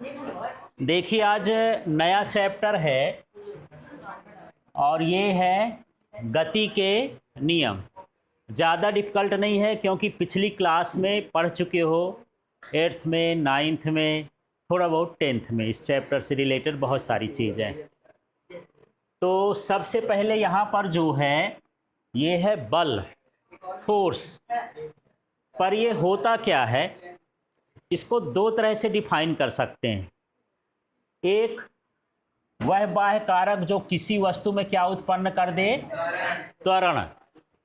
देखिए आज नया चैप्टर है और ये है गति के नियम। ज़्यादा डिफ़िकल्ट नहीं है क्योंकि पिछली क्लास में पढ़ चुके हो, 8th में, 9th में, थोड़ा बहुत 10th में। इस चैप्टर से रिलेटेड बहुत सारी चीज़ें। तो सबसे पहले यहाँ पर जो है ये है बल, फोर्स। पर ये होता क्या है, इसको दो तरह से डिफाइन कर सकते हैं। एक, वह बाह्य कारक जो किसी वस्तु में क्या उत्पन्न कर दे, त्वरण।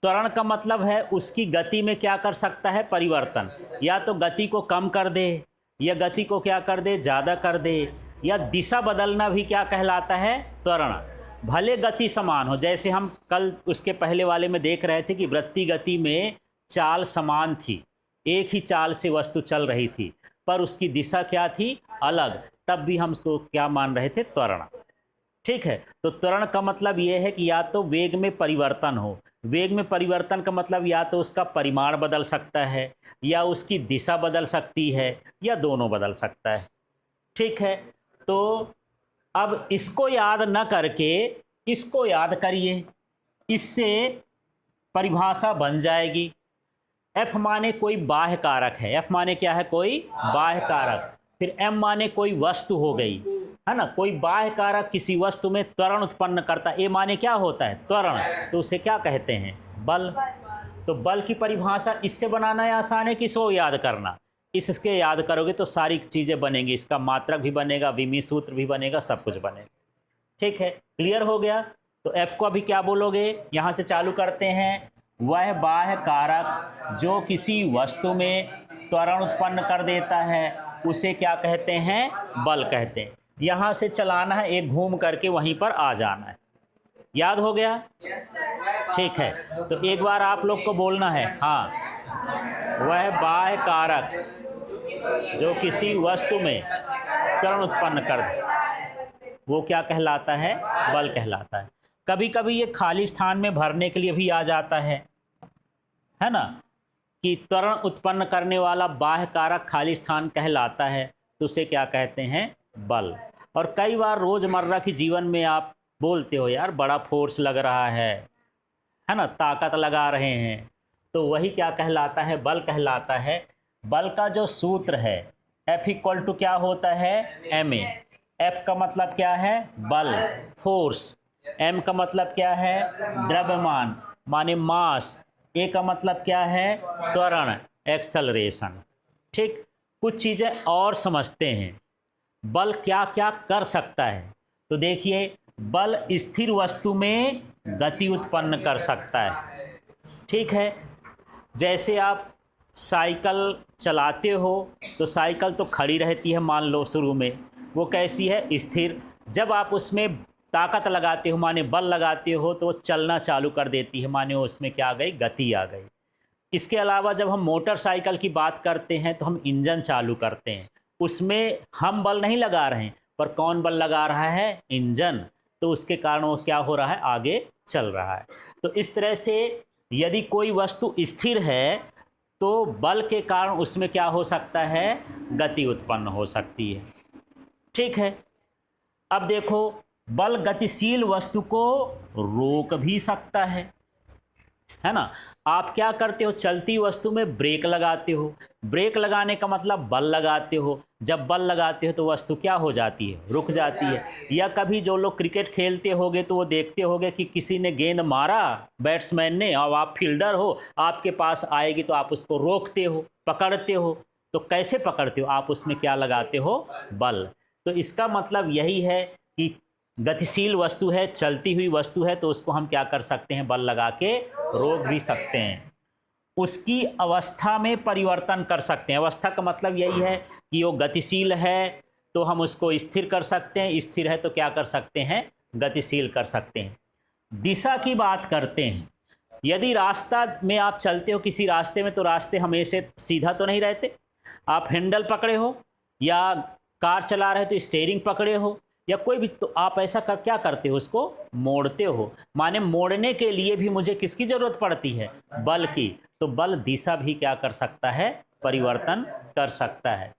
त्वरण का मतलब है उसकी गति में क्या कर सकता है, परिवर्तन। या तो गति को कम कर दे या गति को क्या कर दे, ज़्यादा कर दे, या दिशा बदलना भी क्या कहलाता है, त्वरण। भले गति समान हो, जैसे हम कल उसके पहले वाले में देख रहे थे कि वृत्ति गति में चाल समान थी, एक ही चाल से वस्तु चल रही थी, पर उसकी दिशा क्या थी, अलग। तब भी हम उसको क्या मान रहे थे, त्वरण। ठीक है। तो त्वरण का मतलब यह है कि या तो वेग में परिवर्तन हो। वेग में परिवर्तन का मतलब या तो उसका परिमाण बदल सकता है या उसकी दिशा बदल सकती है या दोनों बदल सकता है। ठीक है। तो अब इसको याद न करके इसको याद करिए, इससे परिभाषा बन जाएगी। एफ माने कोई बाह्य कारक है। एफ माने क्या है, कोई बाह्य कारक। फिर एम माने कोई वस्तु हो गई, है ना। कोई बाह्य कारक किसी वस्तु में त्वरण उत्पन्न करता है। ए माने क्या होता है, त्वरण। तो उसे क्या कहते हैं, बल। तो बल की परिभाषा इससे बनाना आसान है कि इसको याद करना। इसके याद करोगे तो सारी चीज़ें बनेंगी। इसका मात्रक भी बनेगा, विमी सूत्र भी बनेगा, सब कुछ बनेगा। ठीक है, क्लियर हो गया। तो एफ को अभी क्या बोलोगे, यहाँ से चालू करते हैं। वह बाह्य कारक जो किसी वस्तु में त्वरण उत्पन्न कर देता है उसे क्या कहते हैं, बल कहते हैं। यहाँ से चलाना है, एक घूम करके वहीं पर आ जाना है। याद हो गया? ठीक है। तो एक बार आप लोग को बोलना है, हाँ, वह बाह्य कारक जो किसी वस्तु में त्वरण उत्पन्न कर दे वो क्या कहलाता है, बल कहलाता है। कभी कभी ये खाली स्थान में भरने के लिए भी आ जाता है ना, कि त्वरण उत्पन्न करने वाला बाह्य कारक खाली स्थान कहलाता है, तो उसे क्या कहते हैं, बल। और कई बार रोजमर्रा के जीवन में आप बोलते हो, यार बड़ा फोर्स लग रहा है ना, ताकत लगा रहे हैं, तो वही क्या कहलाता है, बल कहलाता है। बल का जो सूत्र है, F इक्वल टू क्या होता है, ma। F का मतलब क्या है, बल, फोर्स। m का मतलब क्या है, द्रव्यमान माने मास। a का मतलब क्या है, त्वरण, एक्सेलरेशन। ठीक। कुछ चीज़ें और समझते हैं, बल क्या क्या कर सकता है। तो देखिए, बल स्थिर वस्तु में गति उत्पन्न कर सकता है। ठीक है। जैसे आप साइकिल चलाते हो तो साइकिल तो खड़ी रहती है, मान लो शुरू में, वो कैसी है, स्थिर। जब आप उसमें ताकत लगाते हो माने बल लगाते हो तो वो चलना चालू कर देती है, माने उसमें क्या आ गई, गति आ गई। इसके अलावा जब हम मोटरसाइकिल की बात करते हैं तो हम इंजन चालू करते हैं, उसमें हम बल नहीं लगा रहे हैं, पर कौन बल लगा रहा है, इंजन। तो उसके कारण वो क्या हो रहा है, आगे चल रहा है। तो इस तरह से यदि कोई वस्तु स्थिर है तो बल के कारण उसमें क्या हो सकता है, गति उत्पन्न हो सकती है। ठीक है। अब देखो, बल गतिशील वस्तु को रोक भी सकता है ना। आप क्या करते हो, चलती वस्तु में ब्रेक लगाते हो। ब्रेक लगाने का मतलब बल लगाते हो। जब बल लगाते हो तो वस्तु क्या हो जाती है, रुक जाती है। या कभी जो लोग क्रिकेट खेलते होगे तो वो देखते होगे कि किसी ने गेंद मारा, बैट्समैन ने, और आप फील्डर हो, आपके पास आएगी तो आप उसको रोकते हो, पकड़ते हो। तो कैसे पकड़ते हो, आप उसमें क्या लगाते हो, बल। तो इसका मतलब यही है कि गतिशील वस्तु है, चलती हुई वस्तु है, तो उसको हम क्या कर सकते हैं, बल लगा के रोक भी सकते हैं। उसकी अवस्था में परिवर्तन कर सकते हैं। अवस्था का मतलब यही है कि वो गतिशील है तो हम उसको स्थिर कर सकते हैं, स्थिर है तो क्या कर सकते हैं, गतिशील कर सकते हैं। दिशा की बात करते हैं। यदि रास्ता में आप चलते हो किसी रास्ते में, तो रास्ते हमेशा सीधा तो नहीं रहते। आप हैंडल पकड़े हो या कार चला रहे हो तो स्टीयरिंग पकड़े हो या कोई भी, तो आप ऐसा क्या करते हो, उसको मोड़ते हो। माने मोड़ने के लिए भी मुझे किसकी जरूरत पड़ती है, बल की। तो बल दिशा भी क्या कर सकता है, परिवर्तन कर सकता है।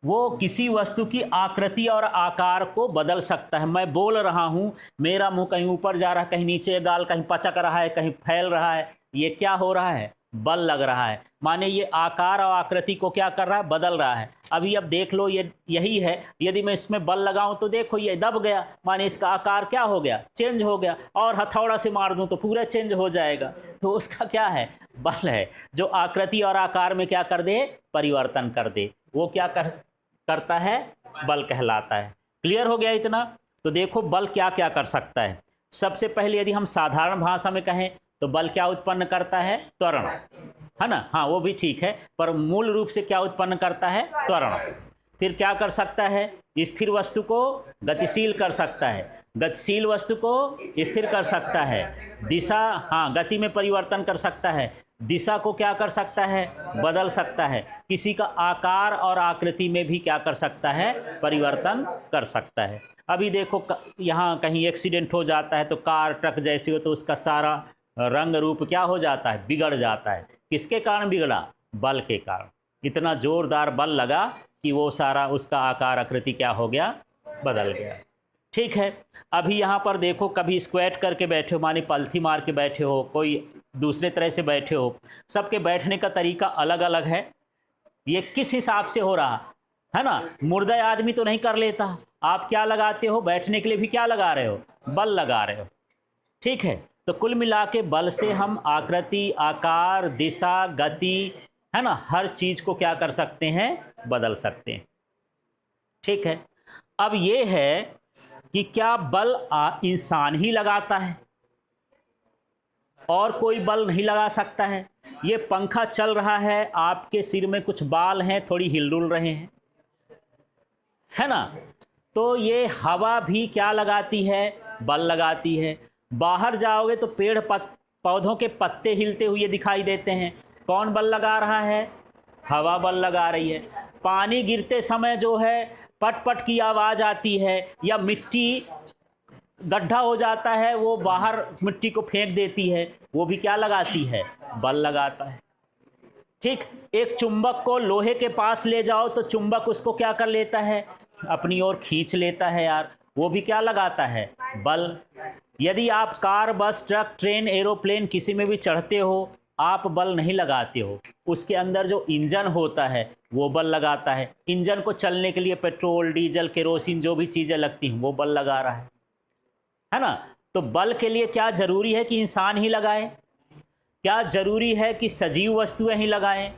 वो किसी वस्तु की आकृति और आकार को बदल सकता है। मैं बोल रहा हूँ, मेरा मुंह कहीं ऊपर जा रहा है, कहीं नीचे, गाल कहीं पचक रहा है, कहीं फैल रहा है, ये क्या हो रहा है? बल लग रहा है। माने ये आकार और आकृति को क्या कर रहा है? बदल रहा है। अभी अब देख लो, ये यही है, यदि मैं इसमें बल लगाऊं तो देखो ये दब गया, माने इसका आकार क्या हो गया? चेंज हो गया। और हथौड़ा से मार दूं तो पूरा चेंज हो जाएगा। तो उसका क्या है? बल है, जो आकृति और आकार में क्या कर दे? परिवर्तन कर दे। वो क्या करता है? बल कहलाता है। क्लियर हो गया इतना? तो देखो बल क्या क्या कर सकता है। सबसे पहले यदि हम साधारण भाषा में कहें तो बल क्या उत्पन्न करता है? त्वरण, है ना? हाँ, वो भी ठीक है, पर मूल रूप से क्या उत्पन्न करता है? त्वरण। फिर क्या कर सकता है? स्थिर वस्तु को गतिशील कर सकता है, गतिशील वस्तु को स्थिर कर सकता है, दिशा, हाँ, गति में परिवर्तन कर सकता है, दिशा को क्या कर सकता है? बदल सकता है, किसी का आकार और आकृति में भी क्या कर सकता है? परिवर्तन कर सकता है। अभी देखो यहाँ कहीं एक्सीडेंट हो जाता है तो कार ट्रक जैसी हो तो उसका सारा रंग रूप क्या हो जाता है? बिगड़ जाता है। किसके कारण बिगड़ा? बल के कारण। इतना जोरदार बल लगा कि वो सारा उसका आकार आकृति क्या हो गया? बदल गया। ठीक है, अभी यहाँ पर देखो, कभी स्क्वैट करके बैठे हो, माने पलथी मार के बैठे हो, कोई दूसरे तरह से बैठे हो, सबके बैठने का तरीका अलग अलग है। ये किस हिसाब से हो रहा है ना? मुर्दा आदमी तो नहीं कर लेता। आप क्या लगाते हो? बैठने के लिए भी क्या लगा रहे हो? बल लगा रहे हो। ठीक है, तो कुल मिला के बल से हम आकृति, आकार, दिशा, गति, है ना, हर चीज को क्या कर सकते हैं? बदल सकते हैं। ठीक है, अब ये है कि क्या बल इंसान ही लगाता है और कोई बल नहीं लगा सकता है? ये पंखा चल रहा है, आपके सिर में कुछ बाल हैं, थोड़ी हिलडुल रहे हैं, है ना? तो ये हवा भी क्या लगाती है? बल लगाती है। बाहर जाओगे तो पेड़ पौधों के पत्ते हिलते हुए दिखाई देते हैं। कौन बल लगा रहा है? हवा बल लगा रही है। पानी गिरते समय जो है पट पट की आवाज़ आती है, या मिट्टी गड्ढा हो जाता है, वो बाहर मिट्टी को फेंक देती है, वो भी क्या लगाती है? बल लगाता है। ठीक, एक चुंबक को लोहे के पास ले जाओ तो चुंबक उसको क्या कर लेता है? अपनी ओर खींच लेता है यार, वो भी क्या लगाता है? बल। यदि आप कार, बस, ट्रक, ट्रेन, एरोप्लेन किसी में भी चढ़ते हो, आप बल नहीं लगाते हो, उसके अंदर जो इंजन होता है वो बल लगाता है। इंजन को चलने के लिए पेट्रोल, डीजल, केरोसिन जो भी चीज़ें लगती हैं वो बल लगा रहा है ना? तो बल के लिए क्या जरूरी है कि इंसान ही लगाए? क्या जरूरी है कि सजीव वस्तुएं ही लगाएं?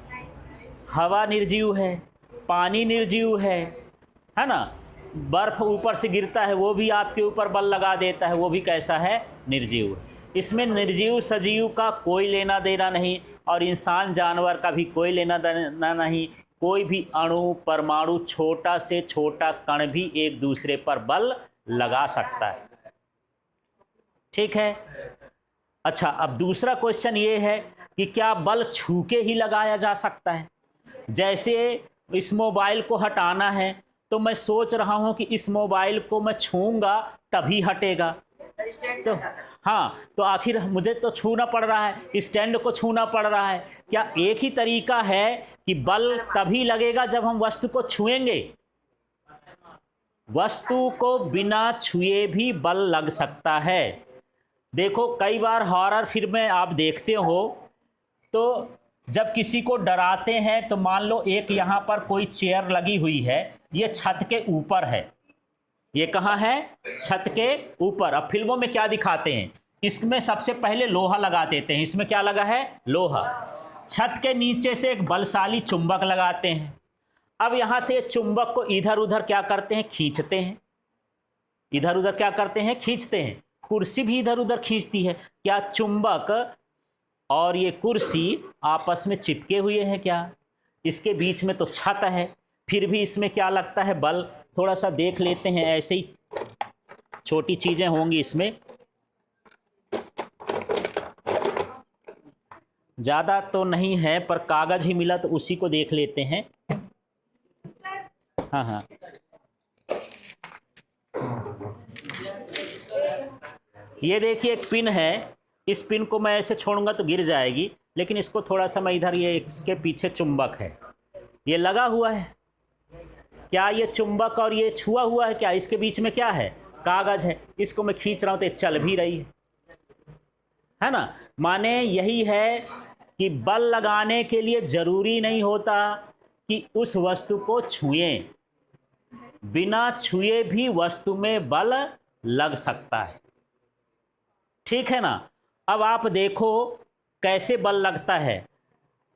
हवा निर्जीव है, पानी निर्जीव है ना? बर्फ ऊपर से गिरता है, वो भी आपके ऊपर बल लगा देता है, वो भी कैसा है? निर्जीव। इसमें निर्जीव सजीव का कोई लेना देना नहीं, और इंसान जानवर का भी कोई लेना देना नहीं। कोई भी अणु, परमाणु, छोटा से छोटा कण भी एक दूसरे पर बल लगा सकता है। ठीक है, अच्छा, अब दूसरा क्वेश्चन ये है कि क्या बल छू के ही लगाया जा सकता है? जैसे इस मोबाइल को हटाना है तो मैं सोच रहा हूं कि इस मोबाइल को मैं छूंगा तभी हटेगा, तो हाँ, तो आखिर मुझे तो छूना पड़ रहा है, स्टैंड को छूना पड़ रहा है। क्या एक ही तरीका है कि बल तभी लगेगा जब हम वस्तु को छुएंगे? वस्तु को बिना छुए भी बल लग सकता है। देखो, कई बार हॉरर फिल्में आप देखते हो तो जब किसी को डराते हैं तो मान लो एक यहाँ पर कोई चेयर लगी हुई है, ये छत के ऊपर है। ये कहाँ है? छत के ऊपर। अब फिल्मों में क्या दिखाते हैं? इसमें सबसे पहले लोहा लगा देते हैं। इसमें क्या लगा है? लोहा। छत के नीचे से एक बलशाली चुंबक लगाते हैं। अब यहाँ से चुंबक को इधर उधर क्या करते हैं? खींचते हैं। इधर उधर क्या करते हैं? खींचते हैं। कुर्सी भी इधर उधर खींचती है। क्या चुंबक और ये कुर्सी आपस में चिपके हुए हैं क्या? इसके बीच में तो छत है, फिर भी इसमें क्या लगता है? बल। थोड़ा सा देख लेते हैं, ऐसे ही छोटी चीजें होंगी इसमें, ज्यादा तो नहीं है, पर कागज ही मिला तो उसी को देख लेते हैं। हाँ हाँ, ये देखिए एक पिन है। इस पिन को मैं ऐसे छोड़ूंगा तो गिर जाएगी, लेकिन इसको थोड़ा सा मैं इधर, ये इसके पीछे चुंबक है, ये लगा हुआ है। क्या ये चुंबक और ये छुआ हुआ है क्या? इसके बीच में क्या है? कागज है। इसको मैं खींच रहा हूं तो चल भी रही है ना। माने यही है कि बल लगाने के लिए जरूरी नहीं होता कि उस वस्तु को छुएं, बिना छुए भी वस्तु में बल लग सकता है। ठीक है ना। अब आप देखो कैसे बल लगता है।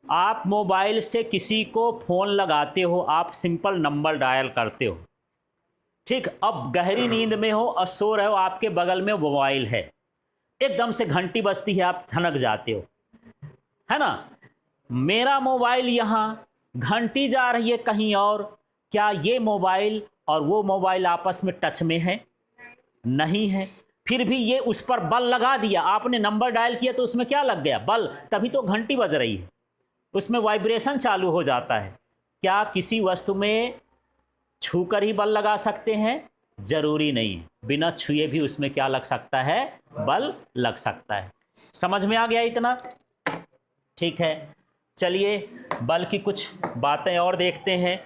आप मोबाइल से किसी को फोन लगाते हो, आप सिंपल नंबर डायल करते हो, ठीक। अब गहरी नींद में हो और सो रहे हो, आपके बगल में मोबाइल है, एकदम से घंटी बजती है, आप थनक जाते हो, है ना। मेरा मोबाइल यहाँ, घंटी जा रही है कहीं और, क्या ये मोबाइल और वो मोबाइल आपस में टच में है? नहीं है। फिर भी ये उस पर बल लगा दिया, आपने नंबर डायल किया तो उसमें क्या लग गया? बल, तभी तो घंटी बज रही है, उसमें वाइब्रेशन चालू हो जाता है। क्या किसी वस्तु में छूकर ही बल लगा सकते हैं? जरूरी नहीं, बिना छुए भी उसमें क्या लग सकता है? बल लग सकता है। समझ में आ गया इतना? ठीक है, चलिए बल की कुछ बातें और देखते हैं।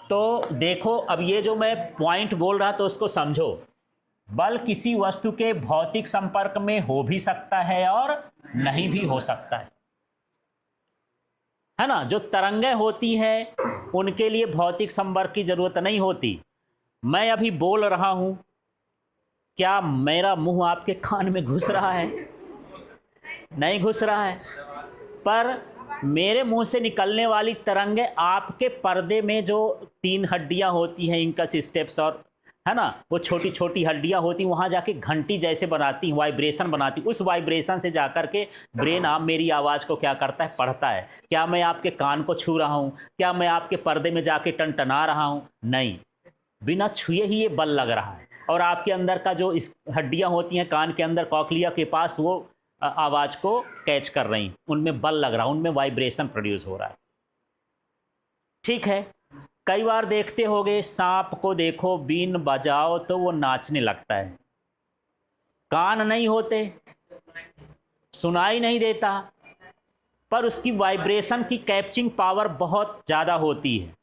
तो देखो, अब ये जो मैं पॉइंट बोल रहा तो उसको समझो। बल किसी वस्तु के भौतिक संपर्क में हो भी सकता है और नहीं भी हो सकता है ना। जो तरंगें होती हैं उनके लिए भौतिक संपर्क की जरूरत नहीं होती। मैं अभी बोल रहा हूं, क्या मेरा मुंह आपके कान में घुस रहा है? नहीं घुस रहा है। पर मेरे मुंह से निकलने वाली तरंगें आपके पर्दे में जो 3 हड्डियां होती हैं, इंकस स्टेप्स और, है ना, वो छोटी छोटी हड्डियां होती, वहां जाके घंटी जैसे बनाती, वाइब्रेशन बनाती। उस वाइब्रेशन से जाकर के ब्रेन आप मेरी आवाज़ को क्या करता है? पढ़ता है। क्या मैं आपके कान को छू रहा हूं? क्या मैं आपके पर्दे में जाके टनटना रहा हूं? नहीं, बिना छुए ही ये बल लग रहा है। और आपके अंदर का जो इस हड्डियां होती हैं कान के अंदर, कॉकलिया के पास, वो आवाज़ को कैच कर रही, उनमें बल लग रहा, उनमें वाइब्रेशन प्रोड्यूस हो रहा है। ठीक है। कई बार देखते होगे, सांप को देखो, बीन बजाओ तो वो नाचने लगता है। कान नहीं होते, सुनाई नहीं देता, पर उसकी वाइब्रेशन की कैप्चिंग पावर बहुत ज़्यादा होती है।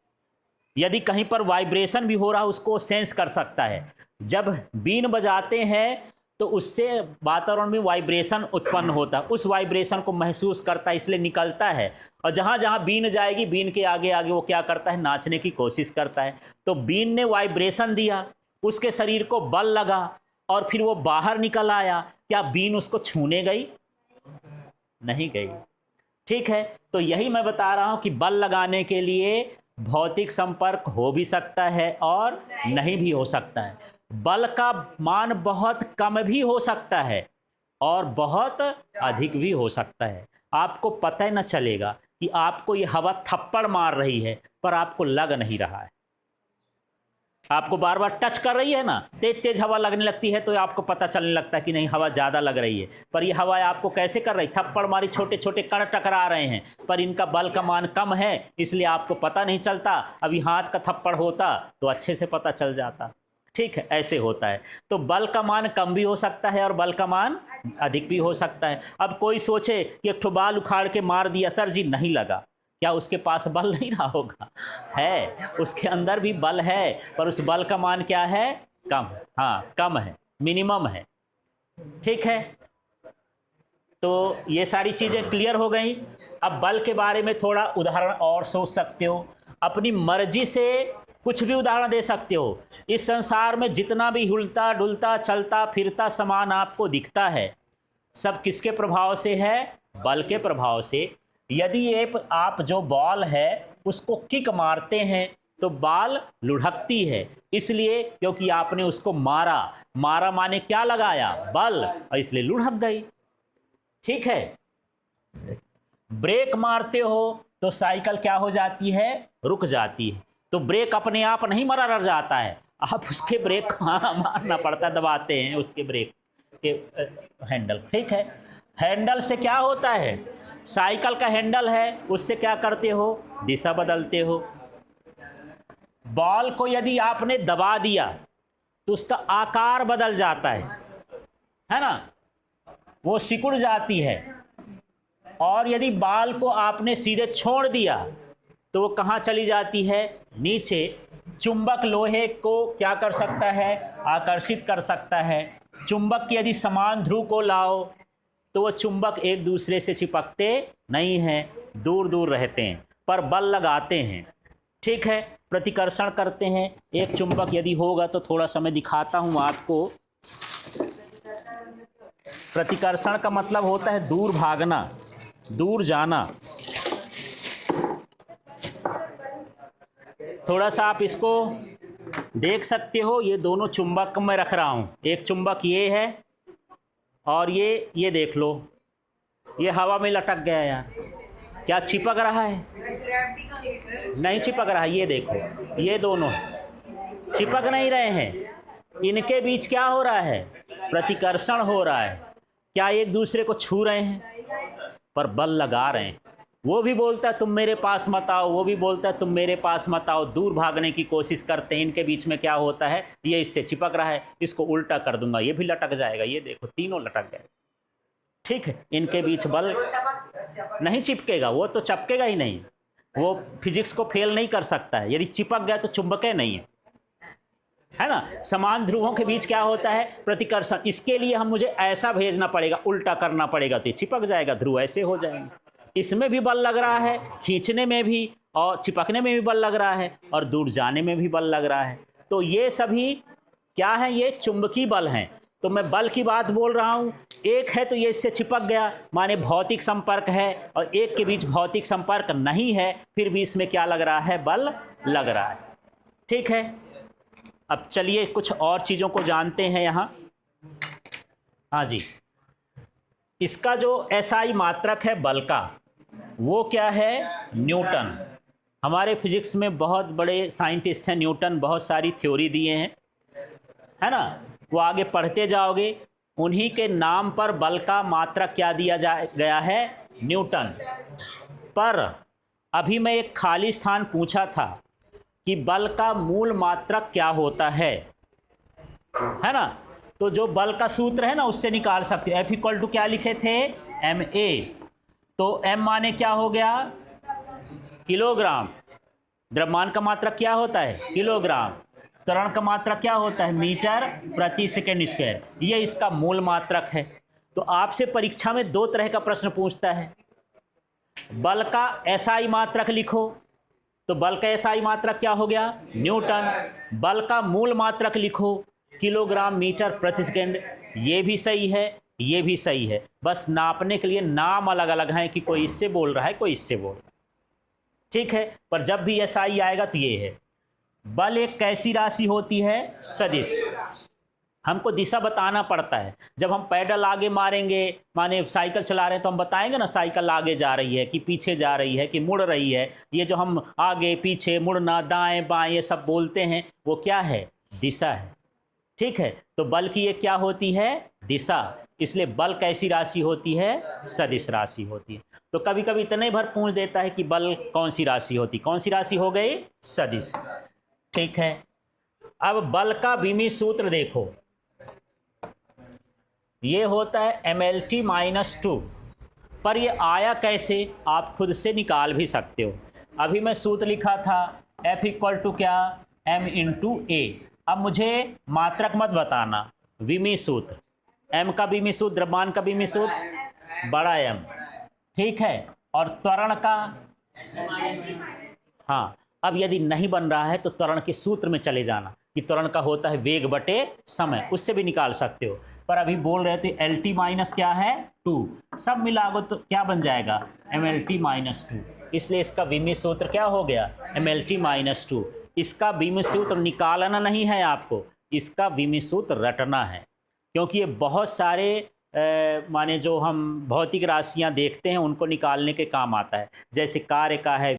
यदि कहीं पर वाइब्रेशन भी हो रहा है, उसको सेंस कर सकता है। जब बीन बजाते हैं तो उससे वातावरण में वाइब्रेशन उत्पन्न होता है, उस वाइब्रेशन को महसूस करता है, इसलिए निकलता है। और जहाँ जहाँ बीन जाएगी, बीन के आगे आगे वो क्या करता है? नाचने की कोशिश करता है। तो बीन ने वाइब्रेशन दिया, उसके शरीर को बल लगा और फिर वो बाहर निकल आया। क्या बीन उसको छूने गई? नहीं गई। ठीक है। तो यही मैं बता रहा हूं कि बल लगाने के लिए भौतिक संपर्क हो भी सकता है और नहीं भी हो सकता है। बल का मान बहुत कम भी हो सकता है और बहुत अधिक भी हो सकता है। आपको पता ही न चलेगा कि आपको ये हवा थप्पड़ मार रही है, पर आपको लग नहीं रहा है। आपको बार बार टच कर रही है ना, तेज तेज हवा लगने लगती है तो आपको पता चलने लगता है कि नहीं, हवा ज़्यादा लग रही है। पर ये हवा आपको कैसे कर रही? थप्पड़ मारी, छोटे छोटे कण टकरा रहे हैं, पर इनका बल का मान कम है, इसलिए आपको पता नहीं चलता। अभी हाथ का थप्पड़ होता तो अच्छे से पता चल जाता। ठीक है, ऐसे होता है। तो बल का मान कम भी हो सकता है और बल का मान अधिक भी हो सकता है। अब कोई सोचे कि एक ठो बाल उखाड़ के मार दिया, सर जी नहीं लगा, क्या उसके पास बल नहीं रहा होगा? है, उसके अंदर भी बल है, पर उस बल का मान क्या है? कम। हाँ, कम है, मिनिमम है। ठीक है। तो ये सारी चीजें क्लियर हो गई। अब बल के बारे में थोड़ा उदाहरण और सोच सकते हो, अपनी मर्जी से कुछ भी उदाहरण दे सकते हो। इस संसार में जितना भी हिलता डुलता चलता फिरता सामान आपको दिखता है, सब किसके प्रभाव से है? बल के प्रभाव से। यदि ये आप जो बॉल है उसको किक मारते हैं तो बॉल लुढ़कती है, इसलिए क्योंकि आपने उसको मारा। मारा माने क्या लगाया? बल, और इसलिए लुढ़क गई। ठीक है। ब्रेक मारते हो तो साइकिल क्या हो जाती है? रुक जाती है। तो ब्रेक अपने आप नहीं मारा रह जाता है, आप उसके ब्रेक मारना पड़ता है, दबाते हैं उसके ब्रेक के हैंडल। ठीक है। हैंडल से क्या होता है? साइकिल का हैंडल है, उससे क्या करते हो? दिशा बदलते हो। बॉल को यदि आपने दबा दिया तो उसका आकार बदल जाता है ना, वो सिकुड़ जाती है। और यदि बॉल को आपने सीधे छोड़ दिया तो वो कहाँ चली जाती है, नीचे। चुंबक लोहे को क्या कर सकता है, आकर्षित कर सकता है। चुंबक की यदि समान ध्रुव को लाओ तो वो चुंबक एक दूसरे से चिपकते नहीं हैं, दूर दूर रहते हैं, पर बल लगाते हैं। ठीक है, प्रतिकर्षण करते हैं। एक चुंबक यदि होगा तो थोड़ा सा मैं दिखाता हूँ आपको। प्रतिकर्षण का मतलब होता है दूर भागना, दूर जाना। थोड़ा सा आप इसको देख सकते हो, ये दोनों चुंबक मैं रख रहा हूँ। एक चुंबक ये है और ये देख लो, ये हवा में लटक गया यार। क्या चिपक रहा है? नहीं चिपक रहा है। ये देखो, ये दोनों चिपक नहीं रहे हैं। इनके बीच क्या हो रहा है, प्रतिकर्षण हो रहा है। क्या एक दूसरे को छू रहे हैं, पर बल लगा रहे हैं। वो भी बोलता है तुम मेरे पास मत आओ, वो भी बोलता है तुम मेरे पास मत आओ। दूर भागने की कोशिश करते हैं। इनके बीच में क्या होता है, ये इससे चिपक रहा है, इसको उल्टा कर दूंगा, ये भी लटक जाएगा। ये देखो, तीनों लटक गए। ठीक है, इनके बीच बल नहीं चिपकेगा, वो तो चिपकेगा ही नहीं। वो फिजिक्स को फेल नहीं कर सकता है। यदि चिपक गया तो चुंबके नहीं है ना। समान ध्रुवों के बीच क्या होता है, प्रतिकर्षण। इसके लिए हम मुझे ऐसा भेजना पड़ेगा, उल्टा करना पड़ेगा, तो चिपक जाएगा, ध्रुव ऐसे हो जाएंगे। इसमें भी बल लग रहा है, खींचने में भी, और चिपकने में भी बल लग रहा है, और दूर जाने में भी बल लग रहा है। तो ये सभी क्या है, ये चुंबकीय बल हैं। तो मैं बल की बात बोल रहा हूँ। एक है तो ये इससे चिपक गया, माने भौतिक संपर्क है, और एक के बीच भौतिक संपर्क नहीं है, फिर भी इसमें क्या लग रहा है, बल लग रहा है। ठीक है, अब चलिए कुछ और चीज़ों को जानते हैं यहाँ। हाँ जी, इसका जो SI मात्रक है बल का, वो क्या है, न्यूटन। हमारे फिजिक्स में बहुत बड़े साइंटिस्ट हैं न्यूटन, बहुत सारी थ्योरी दिए हैं, है ना। वो आगे पढ़ते जाओगे, उन्हीं के नाम पर बल का मात्रक क्या दिया गया है, न्यूटन। पर अभी मैं एक खाली स्थान पूछा था कि बल का मूल मात्रक क्या होता है ना। तो जो बल का सूत्र है ना, उससे निकाल सकते हो। F = क्या लिखे थे, ma। तो m माने क्या हो गया, किलोग्राम। द्रव्यमान का मात्रक क्या होता है, किलोग्राम। त्वरण का मात्रक क्या होता है, मीटर प्रति सेकंड स्क्वायर। ये इसका मूल मात्रक है। तो आपसे परीक्षा में दो तरह का प्रश्न पूछता है। बल का SI मात्रक लिखो, तो बल का SI मात्रक क्या हो गया, न्यूटन। बल का मूल मात्रक लिखो, किलोग्राम मीटर प्रति सेकंड। ये भी सही है, ये भी सही है। बस नापने के लिए नाम अलग अलग हैं कि कोई इससे बोल रहा है, कोई इससे बोल रहा है। ठीक है, पर जब भी SI आएगा तो ये है। बल एक कैसी राशि होती है, सदिश। हमको दिशा बताना पड़ता है। जब हम पैडल आगे मारेंगे, माने साइकिल चला रहे हैं, तो हम बताएंगे ना साइकिल आगे जा रही है कि पीछे जा रही है कि मुड़ रही है। ये जो हम आगे पीछे, मुड़ना, दाएं बाएं, ये सब बोलते हैं, वो क्या है, दिशा है। ठीक है, तो बल की ये क्या होती है, दिशा। इसलिए बल कैसी राशि होती है, सदिश राशि होती है। तो कभी कभी इतने भर पूछ देता है कि बल कौन सी राशि होती, कौन सी राशि हो गई, सदिश। ठीक है, अब बल का विमीय सूत्र देखो, ये होता है mLT-2। पर ये आया कैसे, आप खुद से निकाल भी सकते हो। अभी मैं सूत्र लिखा था F = क्या, m × a। अब मुझे मात्रक मत बताना, विमीय सूत्र। m का विमीय सूत्र, द्रव्यमान का विमीय सूत्र, बड़ा M। ठीक है, और त्वरण का, हाँ। अब यदि नहीं बन रहा है तो त्वरण के सूत्र में चले जाना कि त्वरण का होता है वेग बटे समय, उससे भी निकाल सकते हो। पर अभी बोल रहे थे LT- क्या है, 2। सब मिलाओ तो क्या बन जाएगा, mLT-2। इसलिए इसका विमीय सूत्र क्या हो गया, mLT-2। इसका विमीय सूत्र निकालना नहीं है आपको, इसका विमीय सूत्र रटना है। क्योंकि ये बहुत सारे माने जो हम भौतिक राशियां देखते हैं उनको निकालने के काम आता है। जैसे कार्य का है,